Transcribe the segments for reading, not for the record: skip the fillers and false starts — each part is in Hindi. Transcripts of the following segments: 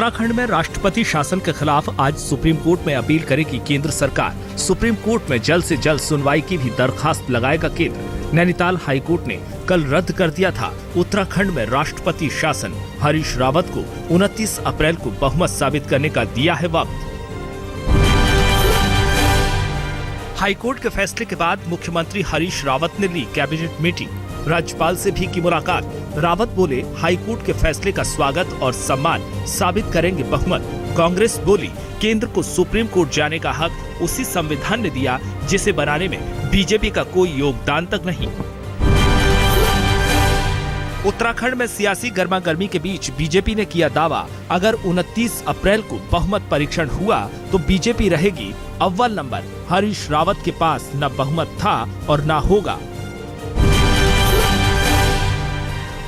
उत्तराखंड में राष्ट्रपति शासन के खिलाफ आज सुप्रीम कोर्ट में अपील करेगी केंद्र सरकार। सुप्रीम कोर्ट में जल्द से जल्द सुनवाई की भी दरखास्त लगाएगा केंद्र। नैनीताल हाई कोर्ट ने कल रद्द कर दिया था उत्तराखंड में राष्ट्रपति शासन। हरीश रावत को 29 अप्रैल को बहुमत साबित करने का दिया है वक्त। हाईकोर्ट के फैसले के बाद मुख्यमंत्री हरीश रावत ने ली कैबिनेट मीटिंग। राज्यपाल से भी की मुलाकात। रावत बोले, हाईकोर्ट के फैसले का स्वागत और सम्मान, साबित करेंगे बहुमत। कांग्रेस बोली, केंद्र को सुप्रीम कोर्ट जाने का हक उसी संविधान ने दिया जिसे बनाने में बीजेपी का कोई योगदान तक नहीं। उत्तराखंड में सियासी गर्मागर्मी के बीच बीजेपी ने किया दावा, अगर 29 अप्रैल को बहुमत परीक्षण हुआ तो बीजेपी रहेगी अव्वल नंबर। हरीश रावत के पास न बहुमत था और न होगा।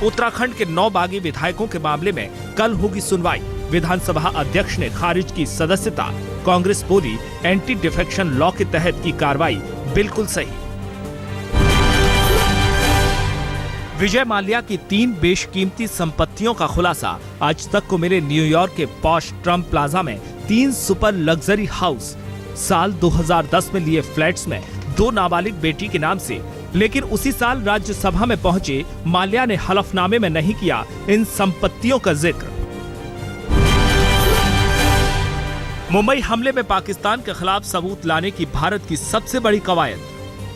उत्तराखंड के 9 बागी विधायकों के मामले में कल होगी सुनवाई। विधानसभा अध्यक्ष ने खारिज की सदस्यता। कांग्रेस बोली, एंटी डिफेक्शन लॉ के तहत की कार्रवाई बिल्कुल सही। विजय माल्या की 3 बेशकीमती संपत्तियों का खुलासा। आज तक को मिले न्यूयॉर्क के पॉश ट्रम्प प्लाजा में 3 सुपर लग्जरी हाउस। साल 2010 में लिए फ्लैट्स में 2 नाबालिग बेटी के नाम से, लेकिन उसी साल राज्यसभा में पहुंचे माल्या ने हलफनामे में नहीं किया इन संपत्तियों का जिक्र। मुंबई हमले में पाकिस्तान के खिलाफ सबूत लाने की भारत की सबसे बड़ी कवायद।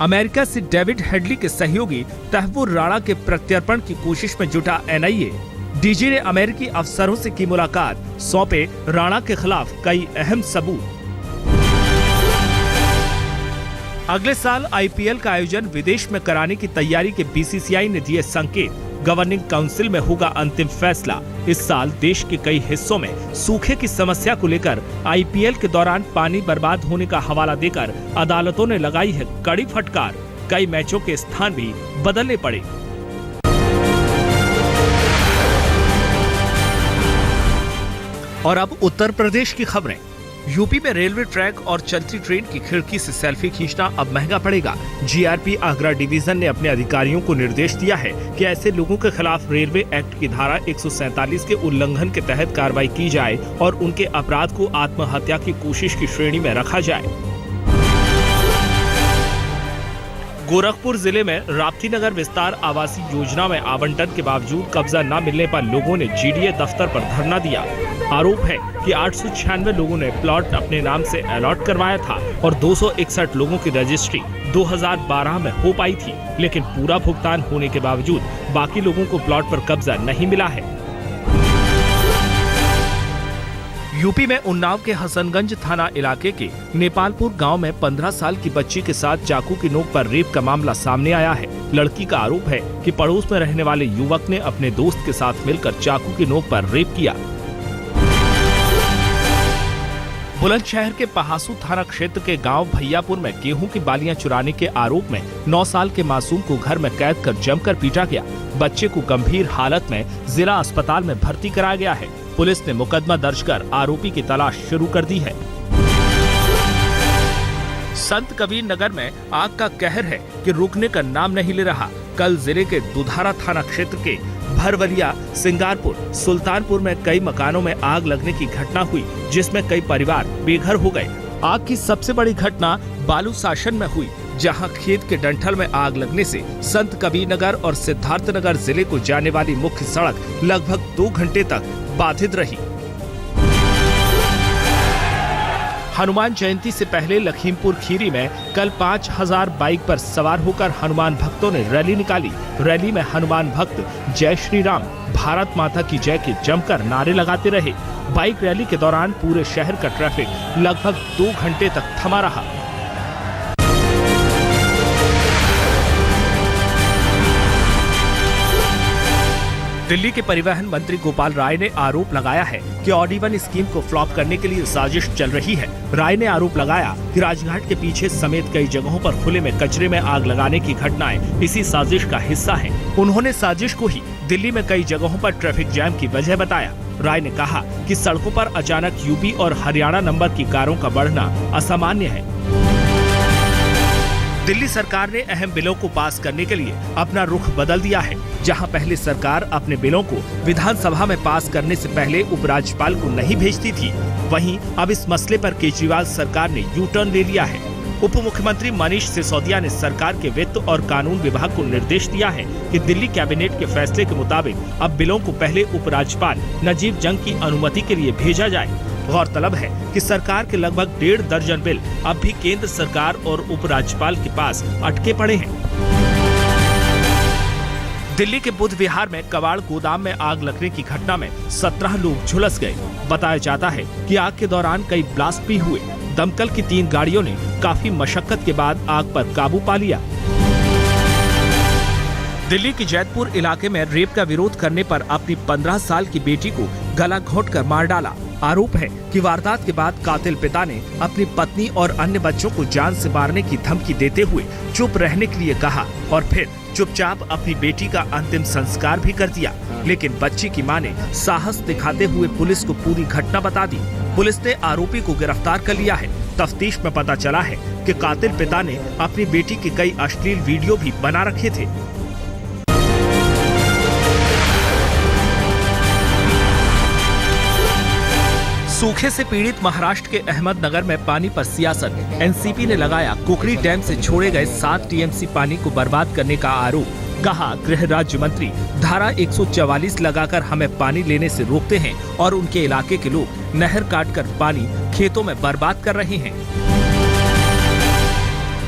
अमेरिका से डेविड हेडली के सहयोगी तहव्वुर राणा के प्रत्यर्पण की कोशिश में जुटा एनआईए। डीजी ने अमेरिकी अफसरों से की मुलाकात, सौंपे राणा के खिलाफ कई अहम सबूत। अगले साल आईपीएल का आयोजन विदेश में कराने की तैयारी के बीसीसीआई ने दिए संकेत। गवर्निंग काउंसिल में होगा अंतिम फैसला। इस साल देश के कई हिस्सों में सूखे की समस्या को लेकर आईपीएल के दौरान पानी बर्बाद होने का हवाला देकर अदालतों ने लगाई है कड़ी फटकार। कई मैचों के स्थान भी बदलने पड़े। और अब उत्तर प्रदेश की खबरें। यूपी में रेलवे ट्रैक और चलती ट्रेन की खिड़की से सेल्फी खींचना अब महंगा पड़ेगा। जीआरपी आगरा डिवीजन ने अपने अधिकारियों को निर्देश दिया है कि ऐसे लोगों के खिलाफ रेलवे एक्ट की धारा 147 के उल्लंघन के तहत कार्रवाई की जाए और उनके अपराध को आत्महत्या की कोशिश की श्रेणी में रखा जाए। गोरखपुर जिले में राप्ती नगर विस्तार आवासीय योजना में आवंटन के बावजूद कब्जा न मिलने पर लोगों ने जीडीए दफ्तर पर धरना दिया। आरोप है कि 896 लोगों ने प्लॉट अपने नाम से अलॉट करवाया था और 261 लोगों की रजिस्ट्री 2012 में हो पाई थी, लेकिन पूरा भुगतान होने के बावजूद बाकी लोगों को प्लॉट पर कब्जा नहीं मिला है। यूपी में उन्नाव के हसनगंज थाना इलाके के नेपालपुर गांव में 15 साल की बच्ची के साथ चाकू की नोक पर रेप का मामला सामने आया है। लड़की का आरोप है कि पड़ोस में रहने वाले युवक ने अपने दोस्त के साथ मिलकर चाकू की नोक पर रेप किया। बुलंदशहर के पहासू थाना क्षेत्र के गांव भैयापुर में गेहूं की बालियां चुराने के आरोप में 9 साल के मासूम को घर में कैद कर जमकर पीटा गया। बच्चे को गंभीर हालत में जिला अस्पताल में भर्ती कराया गया है। पुलिस ने मुकदमा दर्ज कर आरोपी की तलाश शुरू कर दी है। संत कबीर नगर में आग का कहर है कि रुकने का नाम नहीं ले रहा। कल जिले के दुधारा थाना क्षेत्र के भरवलिया, सिंगारपुर, सुल्तानपुर में कई मकानों में आग लगने की घटना हुई, जिसमें कई परिवार बेघर हो गए। आग की सबसे बड़ी घटना बालू शासन में हुई, जहां खेत के डंठल में आग लगने से संत कबीर नगर और सिद्धार्थनगर जिले को जाने वाली मुख्य सड़क लगभग 2 घंटे तक बाधित रही। हनुमान जयंती से पहले लखीमपुर खीरी में कल 5000 बाइक पर सवार होकर हनुमान भक्तों ने रैली निकाली। रैली में हनुमान भक्त जय श्री राम, भारत माता की जय के जमकर नारे लगाते रहे। बाइक रैली के दौरान पूरे शहर का ट्रैफिक लगभग 2 घंटे तक थमा रहा। दिल्ली के परिवहन मंत्री गोपाल राय ने आरोप लगाया है कि ऑडी-1 स्कीम को फ्लॉप करने के लिए साजिश चल रही है। राय ने आरोप लगाया कि राजघाट के पीछे समेत कई जगहों पर खुले में कचरे में आग लगाने की घटनाएं इसी साजिश का हिस्सा हैं। उन्होंने साजिश को ही दिल्ली में कई जगहों पर ट्रैफिक जैम की वजह बताया। राय ने कहा कि सड़कों पर अचानक यूपी और हरियाणा नंबर की कारों का बढ़ना असामान्य है। दिल्ली सरकार ने अहम बिलों को पास करने के लिए अपना रुख बदल दिया है। जहां पहले सरकार अपने बिलों को विधानसभा में पास करने से पहले उपराज्यपाल को नहीं भेजती थी, वहीं अब इस मसले पर केजरीवाल सरकार ने यू टर्न ले लिया है। उप मुख्यमंत्री मनीष सिसोदिया ने सरकार के वित्त और कानून विभाग को निर्देश दिया है कि दिल्ली कैबिनेट के फैसले के मुताबिक अब बिलों को पहले उपराज्यपाल नजीब जंग की अनुमति के लिए भेजा जाए। गौरतलब है कि सरकार के लगभग 1.5 दर्जन बिल अब भी केंद्र सरकार और उपराज्यपाल के पास अटके पड़े हैं। दिल्ली के बुद्ध विहार में कबाड़ गोदाम में आग लगने की घटना में 17 लोग झुलस गए। बताया जाता है कि आग के दौरान कई ब्लास्ट भी हुए। दमकल की 3 गाड़ियों ने काफी मशक्कत के बाद आग पर काबू पा लिया। दिल्ली के जैतपुर इलाके में रेप का विरोध करने पर अपनी 15 साल की बेटी को गला घोंटकर मार डाला। आरोप है कि वारदात के बाद कातिल पिता ने अपनी पत्नी और अन्य बच्चों को जान से मारने की धमकी देते हुए चुप रहने के लिए कहा और फिर चुपचाप अपनी बेटी का अंतिम संस्कार भी कर दिया। लेकिन बच्ची की मां ने साहस दिखाते हुए पुलिस को पूरी घटना बता दी। पुलिस ने आरोपी को गिरफ्तार कर लिया है। तफ्तीश में पता चला है कि कातिल पिता ने अपनी बेटी के कई अश्लील वीडियो भी बना रखे थे। सूखे से पीड़ित महाराष्ट्र के अहमदनगर में पानी पर सियासत। एनसीपी ने लगाया कुकरी डैम से छोड़े गए 7 टीएमसी पानी को बर्बाद करने का आरोप। कहा, गृह राज्य मंत्री धारा 144 लगाकर हमें पानी लेने से रोकते हैं और उनके इलाके के लोग नहर काटकर पानी खेतों में बर्बाद कर रहे हैं।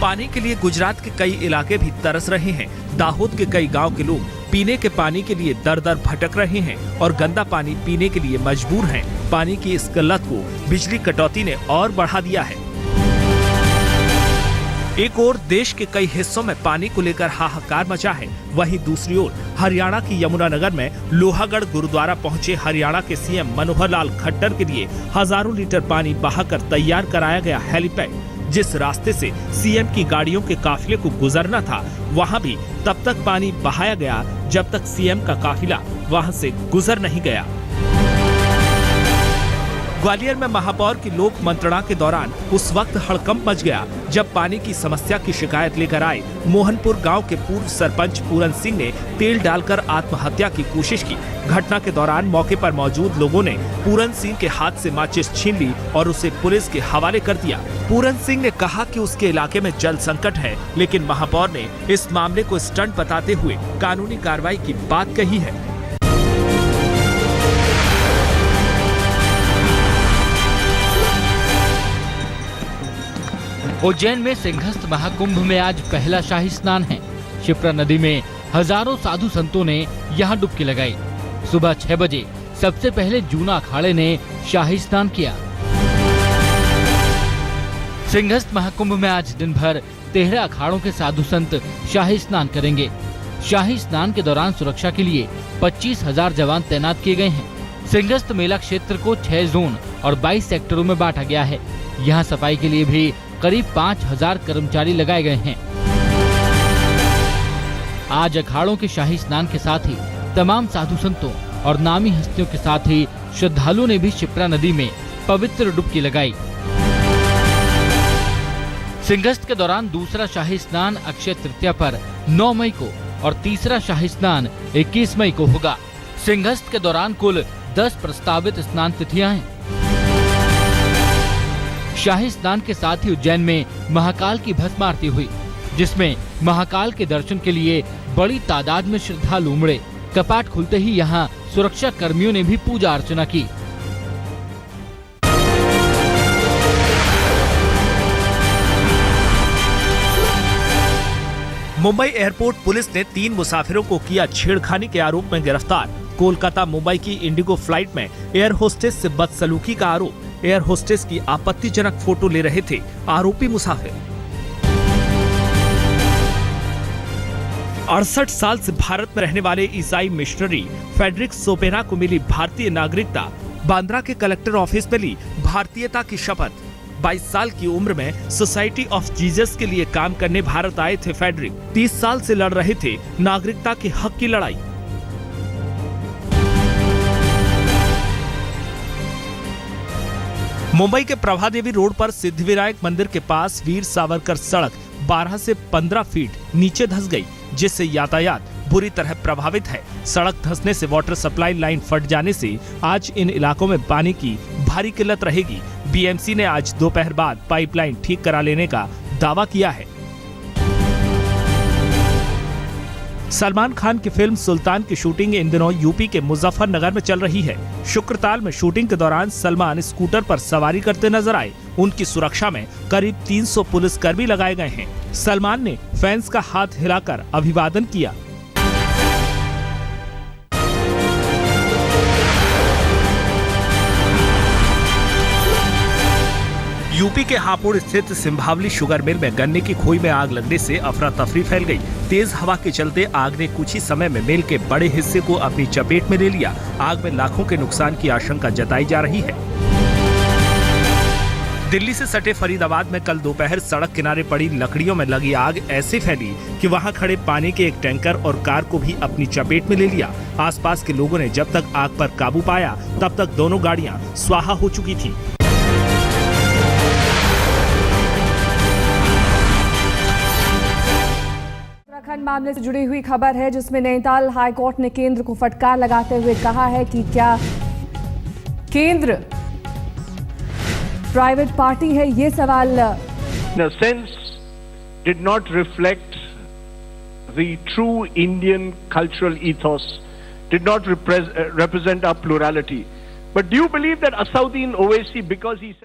पानी के लिए गुजरात के कई इलाके भी तरस रहे हैं। दाहोद के कई गांव के लोग पीने के पानी के लिए दर दर भटक रहे हैं और गंदा पानी पीने के लिए मजबूर हैं। पानी की इस किल्लत को बिजली कटौती ने और बढ़ा दिया है। एक ओर देश के कई हिस्सों में पानी को लेकर हाहाकार मचा है, वहीं दूसरी ओर हरियाणा की यमुनानगर में लोहागढ़ गुरुद्वारा पहुंचे हरियाणा के सीएम मनोहर लाल खट्टर के लिए हजारों लीटर पानी बहाकर तैयार कराया गया हेलीपैड। जिस रास्ते से सीएम की गाड़ियों के काफिले को गुजरना था, वहां भी तब तक पानी बहाया गया जब तक सीएम का काफिला वहां से गुजर नहीं गया। ग्वालियर में महापौर की लोक मंत्रणा के दौरान उस वक्त हड़कंप मच गया जब पानी की समस्या की शिकायत लेकर आए मोहनपुर गांव के पूर्व सरपंच पूरन सिंह ने तेल डालकर आत्महत्या की कोशिश की। घटना के दौरान मौके पर मौजूद लोगों ने पूरन सिंह के हाथ से माचिस छीन ली और उसे पुलिस के हवाले कर दिया। पूरन सिंह ने कहा कि उसके इलाके में जल संकट है, लेकिन महापौर ने इस मामले को स्टंट बताते हुए कानूनी कार्रवाई की बात कही है। उज्जैन में सिंहस्थ महाकुंभ में आज पहला शाही स्नान है। शिप्रा नदी में हजारों साधु संतों ने यहां डुबकी लगाई। सुबह 6 बजे सबसे पहले जूना अखाड़े ने शाही स्नान किया। सिंहस्थ महाकुंभ में आज दिन भर 13 अखाड़ों के साधु संत शाही स्नान करेंगे। शाही स्नान के दौरान सुरक्षा के लिए 25,000 जवान तैनात किए गए हैं। सिंहस्थ मेला क्षेत्र को 6 जोन और 22 सेक्टरों में बांटा गया है। यहाँ सफाई के लिए भी करीब 5,000 कर्मचारी लगाए गए हैं। आज अखाड़ों के शाही स्नान के साथ ही तमाम साधु संतों और नामी हस्तियों के साथ ही श्रद्धालुओं ने भी शिप्रा नदी में पवित्र डुबकी लगाई। सिंहस्थ के दौरान दूसरा शाही स्नान अक्षय तृतीया पर 9 मई को और तीसरा शाही स्नान 21 मई को होगा। सिंहस्थ के दौरान कुल 10 प्रस्तावित स्नान तिथियां हैं। शाही स्नान के साथ ही उज्जैन में महाकाल की भस्म आरती हुई, जिसमें महाकाल के दर्शन के लिए बड़ी तादाद में श्रद्धालु उमड़े। कपाट खुलते ही यहां सुरक्षा कर्मियों ने भी पूजा अर्चना की। मुंबई एयरपोर्ट पुलिस ने 3 मुसाफिरों को किया छेड़खानी के आरोप में गिरफ्तार। कोलकाता मुंबई की इंडिगो फ्लाइट में एयर होस्टेस से बदसलूकी का आरोप। एयर होस्टेस की आपत्तिजनक फोटो ले रहे थे आरोपी मुसाफिर। 68 साल से भारत में रहने वाले ईसाई मिशनरी फेडरिक सोपेना को मिली भारतीय नागरिकता। बांद्रा के कलेक्टर ऑफिस में ली भारतीयता की शपथ। 22 साल की उम्र में सोसाइटी ऑफ जीसस के लिए काम करने भारत आए थे फेडरिक। 30 साल से लड़ रहे थे नागरिकता के हक की लड़ाई। मुंबई के प्रभादेवी रोड पर सिद्धिविनायक मंदिर के पास वीर सावरकर सड़क 12 से 15 फीट नीचे धंस गई, जिससे यातायात बुरी तरह प्रभावित है। सड़क धंसने से वाटर सप्लाई लाइन फट जाने से आज इन इलाकों में पानी की भारी किल्लत रहेगी। बीएमसी ने आज दोपहर बाद पाइपलाइन ठीक करा लेने का दावा किया है। सलमान खान की फिल्म सुल्तान की शूटिंग इन दिनों यूपी के मुजफ्फरनगर में चल रही है। शुक्रताल में शूटिंग के दौरान सलमान स्कूटर पर सवारी करते नजर आए। उनकी सुरक्षा में करीब 300 पुलिसकर्मी लगाए गए हैं। सलमान ने फैंस का हाथ हिलाकर अभिवादन किया। यूपी के हापुड़ स्थित सिंभावली शुगर मिल में गन्ने की खोई में आग लगने से अफरा तफरी फैल गई। तेज हवा के चलते आग ने कुछ ही समय में मिल के बड़े हिस्से को अपनी चपेट में ले लिया। आग में लाखों के नुकसान की आशंका जताई जा रही है। दिल्ली से सटे फरीदाबाद में कल दोपहर सड़क किनारे पड़ी लकड़ियों में लगी आग ऐसे फैली कि वहां खड़े पानी के एक टैंकर और कार को भी अपनी चपेट में ले लिया। आसपास के लोगों ने जब तक आग पर काबू पाया तब तक दोनों गाड़ियां स्वाहा हो चुकी थी। उत्तराखंड मामले से जुड़ी हुई खबर है जिसमें नैनीताल हाईकोर्ट ने केंद्र को फटकार लगाते हुए कहा है कि क्या केंद्र प्राइवेट पार्टी है, ये सवाल in a sense did not reflect the true Indian cultural ethos, did not represent our plurality. But do you believe that Asauddin Owaisi, because he said